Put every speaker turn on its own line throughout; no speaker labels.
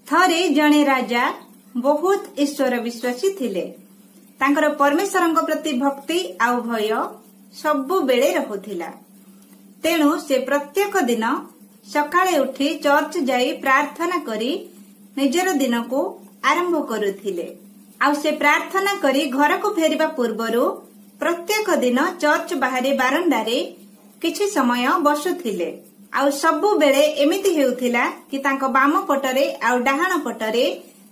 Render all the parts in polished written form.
थरे जणे राजा बहुत ईश्वर विश्वासी थिले। तांकर परमेश्वरଙ୍କ प्रति भक्ति आउ भय सबु बेले रहुथिला। तेणु से प्रत्येक दिन सकाळे उठी चर्च जाई प्रार्थना करी निजर दिन को आरंभ करुथिले। आउ से प्रार्थना करी घर को फेरिबा पूर्वरु प्रत्येक दिन चर्च बाहरे बारंडारे किछि समय बसुथिले। आउ सबु बेले एमिति हेउथिला कि तांको बाम पटरे आउ डाहाण पटरे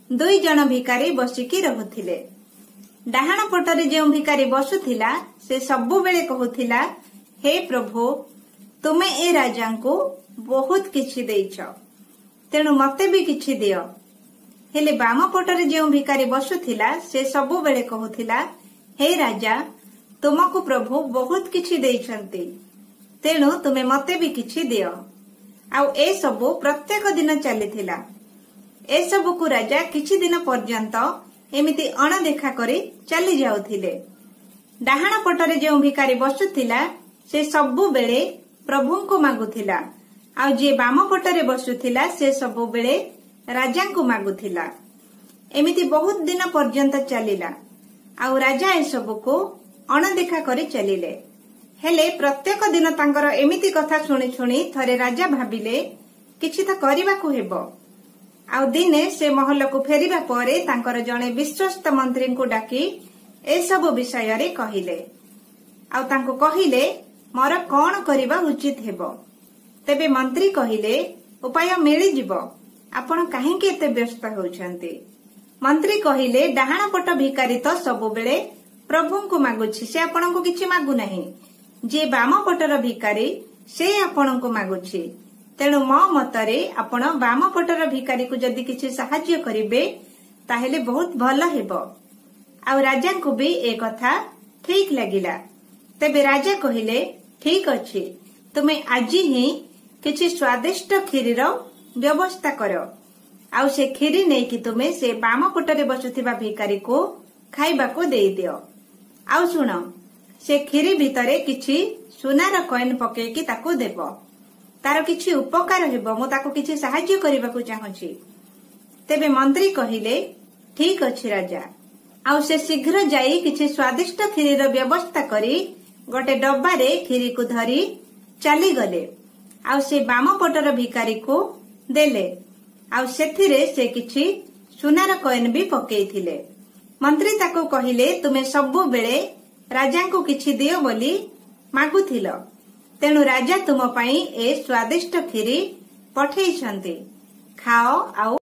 दुई जण भिकारी बसिकी रहुथिले। डाहाण पटरे जे भिकारी बसुथिला से सबु बेले कहुथिला, हे प्रभु तुमे ए राजा को बहुत किछि देइछ, तेणु मते भी किछि दियो। हेले बाम पटरे जे भिकारी बसुथिला से सबु बेले कहुथिला, हे राजा तुमको प्रभु बहुत किछि देइछंती, तेणु तुमे मते भी किछि दियो। आउ ए सबु प्रत्येक दिन चलीथिला। ए सबु को राजा किछि दिन पर्यंत एमिति अणदेखा करी चली जाउथिले। डाहाण पटरे जे भिकारी बसुथिला से सबु बेले प्रभु को मागुथिला, आउ जे बाम पटरे बसुथिला से सबु बेले राजा को मागुथिला। एमिति बहुत दिन पर्यंत चलीला। आउ राजा ए सबु को अणदेखा करी चलिले। हेले प्रत्येक दिन तांकर एमिति कथा शुणी शुणी थरे राजा भाबिले किछि त करिबाकू हेबो। आउ दिने से महल को फेरिबा परे तांकर जणे विश्वस्त मंत्री को डाकी ए सब विषय रे कहिले। आउ तांको कहिले, मोर कोन करिबा उचित हेबो। तेबे मंत्री कहिले, उपाय मिली जिवो, आपण काहेकि एते व्यस्त होउछंती। मंत्री कहिले, डाहाण पट भिकारी तो सबु बेले प्रभु को मागुछि, से आपण को किछि मागु नाही। जे बाम पटर भिकारी से आपण को मागुछि, तेणु मो मतरे आपण बाम पटर भिकारी को जदि किछि सहाय्य करिवे ताहेले बहुत भलो हेबो। आउ राजा को भी ए कथा ठीक लागिला। तेबे राजा कहिले, ठीक अछि, तुमे आजि ही किछि स्वादिष्ट खीरीर व्यवस्था करो। आउ से खीरी नै कि तुमे से बाम पटरे बसुथिबा भिकारी को खाइबा को देई दियो। आउ सुनो, से खीरी भितरे किछि सुनार कॉइन पकेकी ताकू देबो। तार किछि उपकार हेबो, मु ताकू किछि सहाय्य करिबाकू चाहूछि। तेबे मंत्री कहिले, ठीक अछि राजा। आउ से शीघ्र जाई किछि स्वादिष्ट खीरीर व्यवस्था करी गोटे डब्बा रे खीरी को धरी चली गले। आउ से बाम पटर भिकारी को देले। आउ सेथिरे से किछि सुनार कॉइन भी पकेइथिले। मंत्री ताकू कहिले, तुमे सबु बेले राजा को किछि दियो बोली मागुथिल, तेणु राजा तुम पई ए स्वादिष्ट खीरी पठेइछंती, खाओ आउ